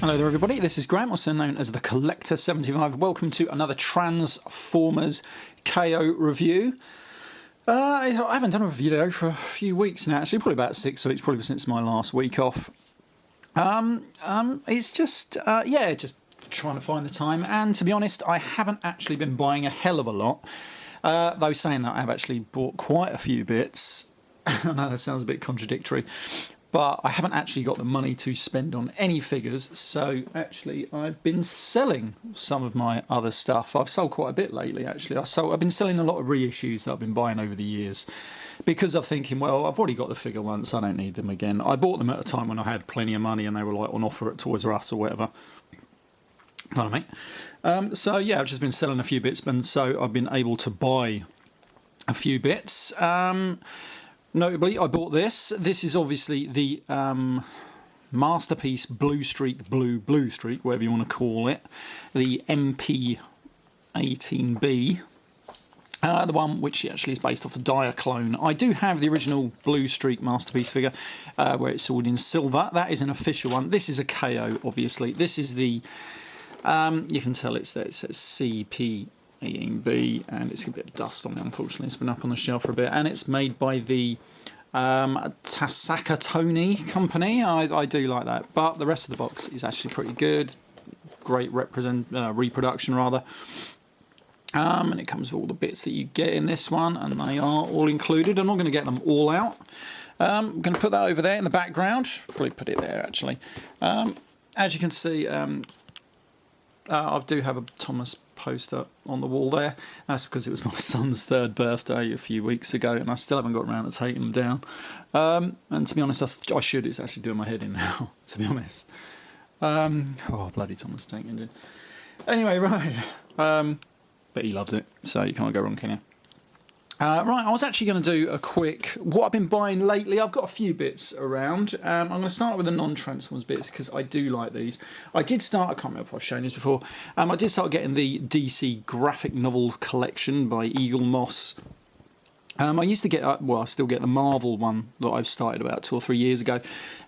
Hello there everybody, this is Graham, also known as the Collector75. Welcome to another Transformers KO review. I haven't done a video for a few weeks now, actually, probably about 6 weeks, probably since my last week off. It's just, just trying to find the time, and to be honest, I haven't actually been buying a hell of a lot. Though saying that, I've actually bought quite a few bits. I know that sounds a bit contradictory, but I haven't actually got the money to spend on any figures, so actually I've been selling some of my other stuff. I've sold quite a bit lately, actually. I've been selling a lot of reissues that I've been buying over the years, because I'm thinking, well, I've already got the figure once, I don't need them again. I bought them at a time when I had plenty of money and they were like on offer at Toys R Us or whatever. Pardon me. So yeah, I've just been selling a few bits, and so I've been able to buy a few bits. Notably, I bought this. This is obviously the Masterpiece BLUESTREAK, BLUESTREAK, whatever you want to call it, the MP18B, the one which actually is based off the Diaclone. I do have the original BLUESTREAK Masterpiece figure, where it's sold in silver. That is an official one. This is a KO, obviously. This is the, you can tell it's there. It says CP. B, and it's a bit of dust on it, unfortunately. It's been up on the shelf for a bit, and it's made by the Tasakatoni company. I do like that, but the rest of the box is actually pretty good. Great reproduction rather, and it comes with all the bits that you get in this one, and they are all included. I'm not going to get them all out. I'm going to put that over there in the background. Probably put it there actually. As you can see, I do have a Thomas poster on the wall there. That's because it was my son's 3rd birthday a few weeks ago, and I still haven't got around to taking them down. And to be honest, I should. It's actually doing my head in now, to be honest. Oh, bloody Thomas Tank Engine. Anyway, right. But he loves it, so you can't go wrong, can you? Right, I was actually going to do a quick what I've been buying lately. I've got a few bits around. I'm going to start with the non-Transformers bits because I do like these. I did start, I can't remember if I've shown this before, I did start getting the DC graphic novel collection by Eagle Moss. I used to get, well, I still get the Marvel one that I've started about 2 or 3 years ago,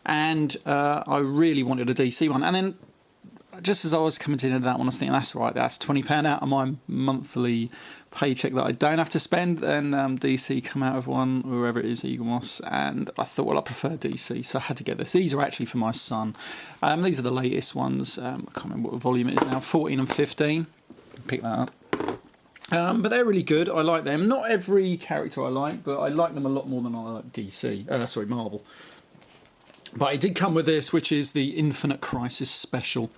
and I really wanted a DC one. And then just as I was coming to the end of that one, I was thinking, that's right, that's £20 out of my monthly paycheck that I don't have to spend. And DC come out of one, whoever it is, Eagle Moss, and I thought, well, I prefer DC, so I had to get this. These are actually for my son. These are the latest ones. I can't remember what the volume it is now, 14 and 15. Pick that up. But they're really good. I like them. Not every character I like, but I like them a lot more than I like DC. Marvel. But it did come with this, which is the Infinite Crisis Special.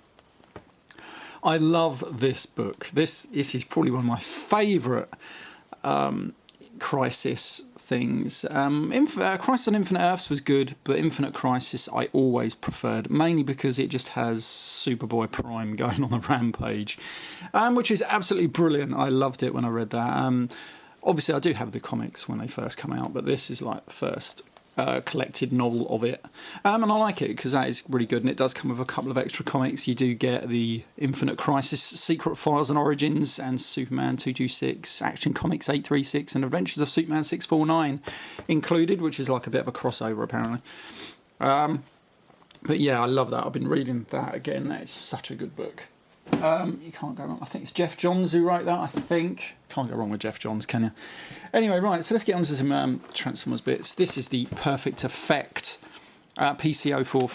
I love this book. This is probably one of my favourite Crisis things. Crisis on Infinite Earths was good, but Infinite Crisis I always preferred, mainly because it just has Superboy Prime going on a rampage, which is absolutely brilliant. I loved it when I read that. Obviously, I do have the comics when they first come out, but this is like the first collected novel of it, and I like it because that is really good, and it does come with a couple of extra comics. You do get the Infinite Crisis Secret Files and Origins, and Superman 226, Action Comics 836, and Adventures of Superman 649 included, which is like a bit of a crossover apparently. But yeah, I love that. I've been reading that again. That is such a good book. You can't go wrong. I think it's Jeff Johns who wrote that, I think. Can't go wrong with Jeff Johns, can you? Anyway, right, so let's get on to some Transformers bits. This is the Perfect Effect PCO4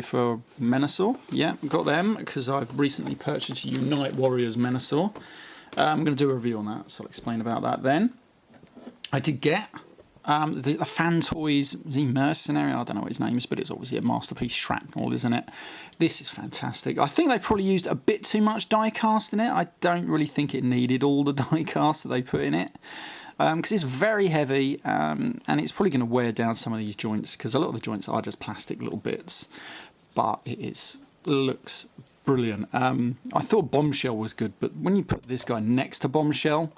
for Menasor. Yeah, got them because I've recently purchased Unite Warriors Menasor. I'm going to do a review on that, so I'll explain about that then. I did get the Fan Toys, the Mercenary, I don't know what his name is, but it's obviously a Masterpiece Shrapnel, isn't it? This is fantastic. I think they probably used a bit too much die cast in it. I don't really think it needed all the die cast that they put in it, because it's very heavy, and it's probably going to wear down some of these joints, because a lot of the joints are just plastic little bits, but it looks brilliant. I thought Bombshell was good, but when you put this guy next to Bombshell,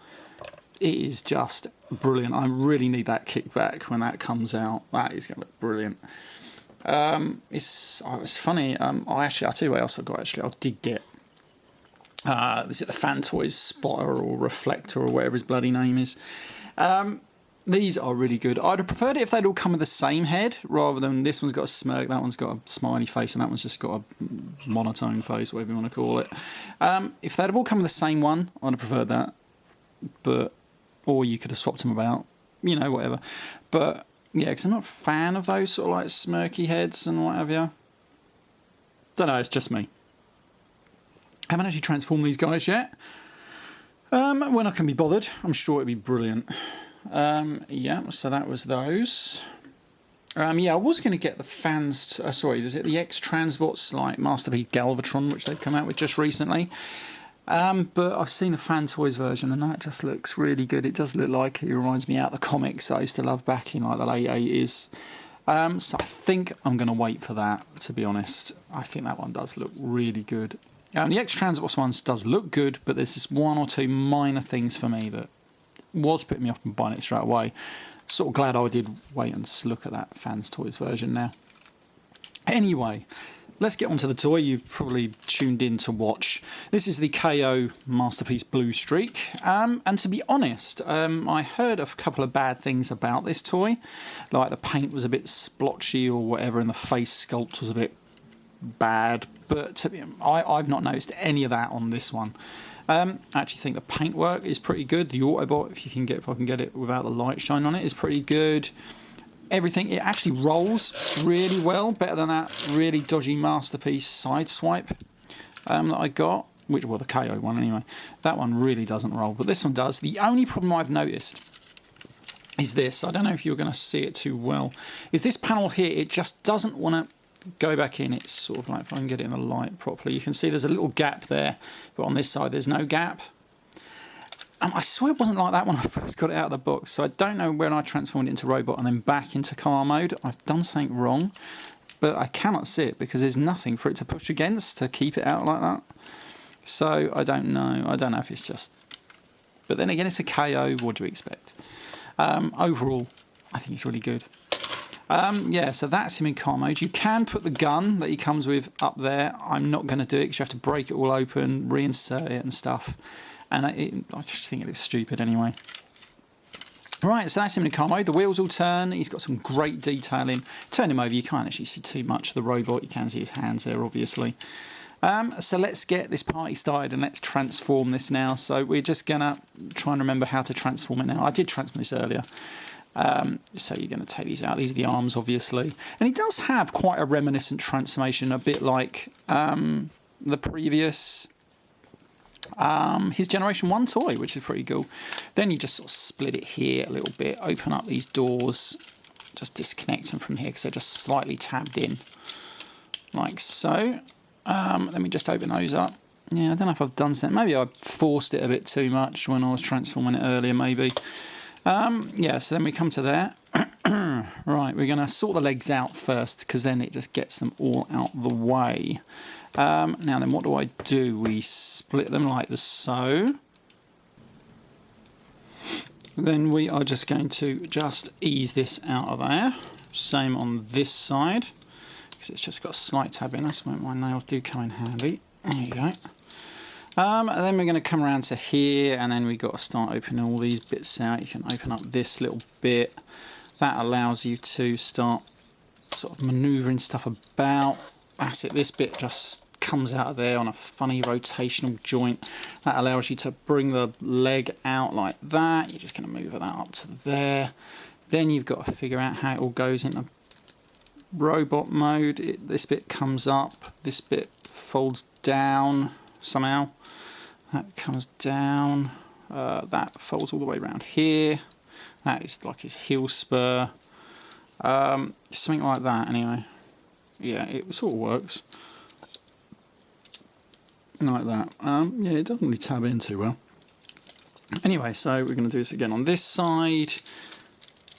it is just brilliant. I really need that kickback when that comes out. That is going to look brilliant. It's funny. I'll tell you what else I got. Actually, I did get. Is it the Fan Toys Spotter or Reflector or whatever his bloody name is? These are really good. I'd have preferred it if they'd all come with the same head, rather than this one's got a smirk, that one's got a smiley face, and that one's just got a monotone face, whatever you want to call it. If they'd have all come with the same one, I'd have preferred that. But, or you could have swapped them about, you know, whatever. But yeah, because I'm not a fan of those sort of like smirky heads and what have you. Don't know, it's just me. Haven't actually transformed these guys yet. When I can be bothered, I'm sure it'd be brilliant. Yeah, so that was those. Yeah, I was going to get the fans. Sorry, was it the X Transbots like Masterpiece Galvatron, which they've come out with just recently? But I've seen the Fan Toys version, and that just looks really good. It does look like it reminds me out of the comics I used to love back in like the late 80s. So I think I'm going to wait for that, to be honest. I think that one does look really good. The X Transbots ones does look good, but there's just one or two minor things for me that was putting me off from buying it straight away. Sort of glad I did wait and look at that Fans Toys version now. Anyway, let's get on to the toy you've probably tuned in to watch. This is the KO Masterpiece BLUESTREAK. And to be honest, I heard a couple of bad things about this toy. Like the paint was a bit splotchy or whatever, and the face sculpt was a bit bad. But I've not noticed any of that on this one. I actually think the paintwork is pretty good. The Autobot, if I can get it without the light shine on it, is pretty good. Everything, it actually rolls really well, better than that really dodgy Masterpiece Sideswipe that I got, well, the KO one anyway. That one really doesn't roll, but this one does. The only problem I've noticed is this. I don't know if you're going to see it too well. Is this panel here? It just doesn't want to go back in. It's sort of like, if I can get it in the light properly, you can see there's a little gap there, but on this side there's no gap. I swear it wasn't like that when I first got it out of the box, so I don't know when I transformed it into robot and then back into car mode. I've done something wrong, but I cannot see it because there's nothing for it to push against to keep it out like that. So I don't know. I don't know if it's just... But then again, it's a KO. What do we expect? Overall, I think it's really good. Yeah, so that's him in car mode. You can put the gun that he comes with up there. I'm not going to do it because you have to break it all open, reinsert it and stuff. And I just think it looks stupid anyway. Right, so that's him in car mode. The wheels all turn. He's got some great detailing. Turn him over, you can't actually see too much of the robot. You can see his hands there, obviously. So let's get this party started and let's transform this now. So we're just going to try and remember how to transform it now. I did transform this earlier. So you're going to take these out. These are the arms, obviously. And he does have quite a reminiscent transformation, a bit like the previous... his Generation 1 toy, which is pretty cool. Then you just sort of split it here a little bit, open up these doors, just disconnect them from here because they're just slightly tabbed in, like so. Let me just open those up. Yeah, I don't know if I've done something. Maybe I forced it a bit too much when I was transforming it earlier, maybe. Yeah, so then we come to there. Right, we're going to sort the legs out first because then it just gets them all out the way. Now then, what do? We split them like so. Then we are just going to just ease this out of there. Same on this side, because it's just got a slight tab in. That's where my nails do come in handy. There you go. And then we're going to come around to here, and then we've got to start opening all these bits out. You can open up this little bit. That allows you to start sort of manoeuvring stuff about. That's it. This bit just comes out of there on a funny rotational joint. That allows you to bring the leg out like that. You're just going to move that up to there. Then you've got to figure out how it all goes into robot mode. This bit comes up. This bit folds down somehow. That comes down. That folds all the way around here. That is like his heel spur. Something like that anyway. Yeah, it sort of works. Like that. Yeah, it doesn't really tab in too well. Anyway, so we're going to do this again on this side.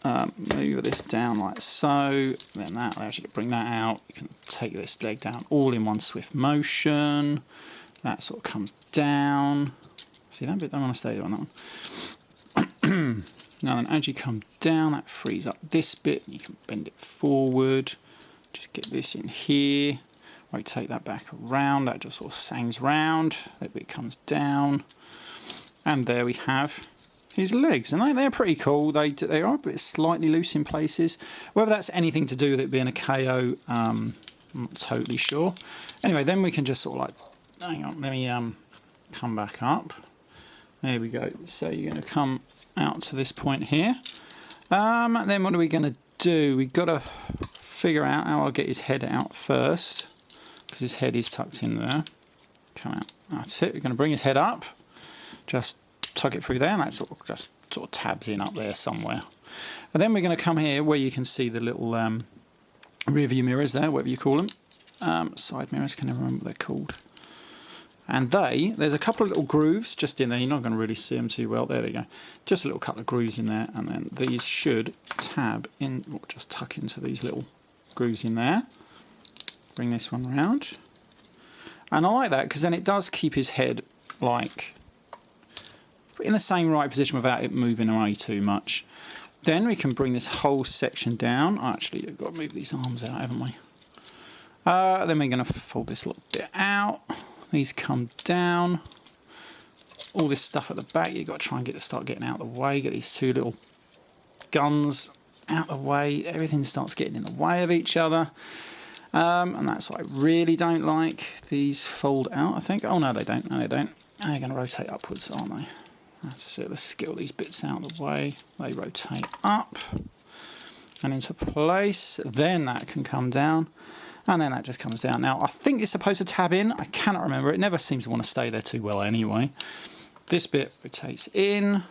Move this down like so. Then that allows you to bring that out. You can take this leg down all in one swift motion. That sort of comes down. See that bit? Don't want to stay there on that one. Now then, as you come down, that frees up this bit. You can bend it forward. Just get this in here. Rotate that back around. That just sort of sangs round. That bit comes down. And there we have his legs, and they're pretty cool. They are a bit slightly loose in places. Whether that's anything to do with it being a KO, I'm not totally sure. Anyway, then we can just sort of like, hang on, let me come back up. There we go. So you're going to come out to this point here. Then what are we going to do? We've got to figure out how I'll get his head out first, because his head is tucked in there. Come out. That's it. We're going to bring his head up. Just tuck it through there, and that sort of tabs in up there somewhere. And then we're going to come here where you can see the little rear view mirrors there, whatever you call them. Side mirrors, can never remember what they're called. And there's a couple of little grooves just in there. You're not going to really see them too well. There they go. Just a little couple of grooves in there, and then these should tab in, or just tuck into these little grooves in there. Bring this one round. And I like that because then it does keep his head like in the same right position without it moving away too much. Then we can bring this whole section down. Actually, we've got to move these arms out, haven't we? Then we're going to fold this little bit out. These come down. All this stuff at the back, you've got to try and start getting out of the way. Get these two little guns out of the way. Everything starts getting in the way of each other. And that's what I really don't like. These fold out, I think. Oh, no, they don't. No, they don't. They're going to rotate upwards, aren't they? That's it. Let's get all these bits out of the way. They rotate up and into place. Then that can come down. And then that just comes down. Now, I think it's supposed to tab in. I cannot remember. It never seems to want to stay there too well anyway. This bit rotates in.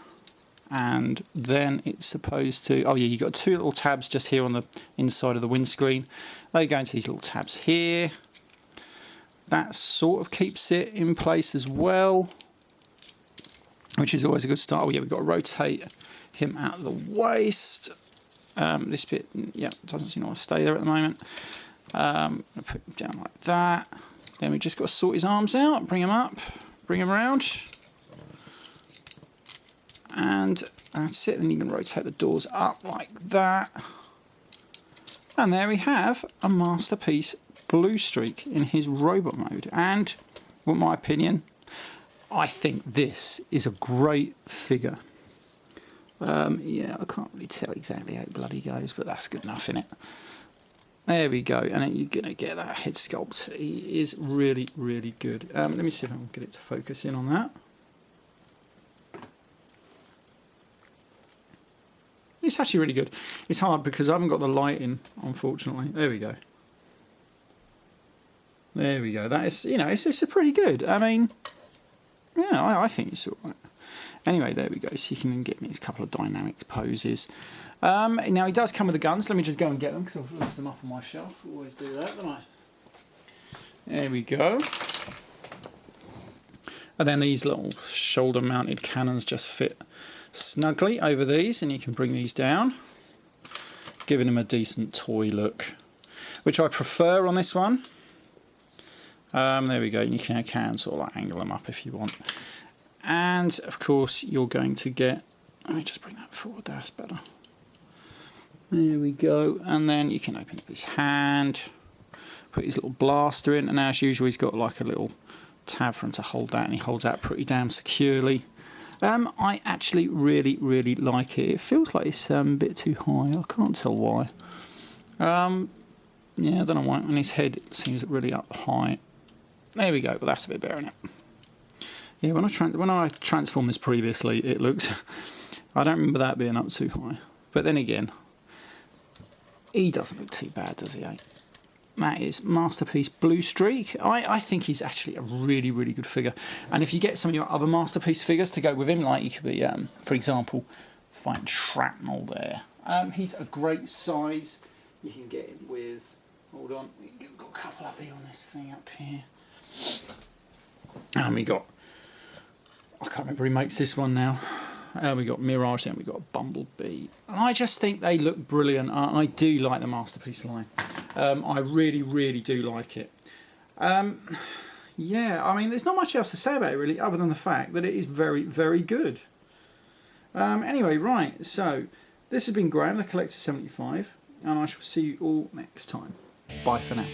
And then it's supposed to... Oh, yeah, you've got two little tabs just here on the inside of the windscreen. They go into these little tabs here. That sort of keeps it in place as well, which is always a good start. Oh, yeah, we've got to rotate him out of the waist. This bit, yeah, doesn't seem to want to stay there at the moment. I'll put him down like that. Then we just got to sort his arms out, bring him up, bring him around. And that's it. Then you can rotate the doors up like that. And there we have a Masterpiece BLUESTREAK in his robot mode. And, in my opinion, I think this is a great figure. Yeah, I can't really tell exactly how it bloody goes, but that's good enough, isn't it? There we go, and then you're going to get that head sculpt. He is really, really good. Let me see if I can get it to focus in on that. It's actually really good. It's hard because I haven't got the light in, unfortunately. There we go. There we go. That is, you know, it's pretty good. I mean, yeah, I think it's all right. Anyway, there we go. So you can get me a couple of dynamic poses. Now, he does come with the guns. Let me just go and get them because I've left them up on my shelf. Always do that, don't I? There we go. And then these little shoulder-mounted cannons just fit snugly over these, and you can bring these down, giving them a decent toy look, which I prefer on this one. There we go. You can sort of like angle them up if you want. And of course you're going to get, let me just bring that forward, that's better. There we go. And then you can open up his hand, put his little blaster in, and as usual he's got like a little tab for him to hold that, and he holds that pretty damn securely. I actually really, really like it. It feels like it's a bit too high. I can't tell why. Yeah, I don't know why. And his head seems really up high. There we go. Well, that's a bit better, isn't it? Yeah, when I transformed this previously, it looked... I don't remember that being up too high. But then again, he doesn't look too bad, does he, eh? That is Masterpiece BLUESTREAK. I think he's actually a really, really good figure. And if you get some of your other Masterpiece figures to go with him, like you could be, for example, find Shrapnel there. He's a great size. You can get him with... Hold on, we've got a couple up here on this thing up here. And we got... I can't remember who makes this one now. We got Mirage, then we got Bumblebee. And I just think they look brilliant. I do like the Masterpiece line. I really, really do like it. Yeah, I mean, there's not much else to say about it, really, other than the fact that it is very, very good. Anyway, right, so this has been Graham, the Collector 75, and I shall see you all next time. Bye for now.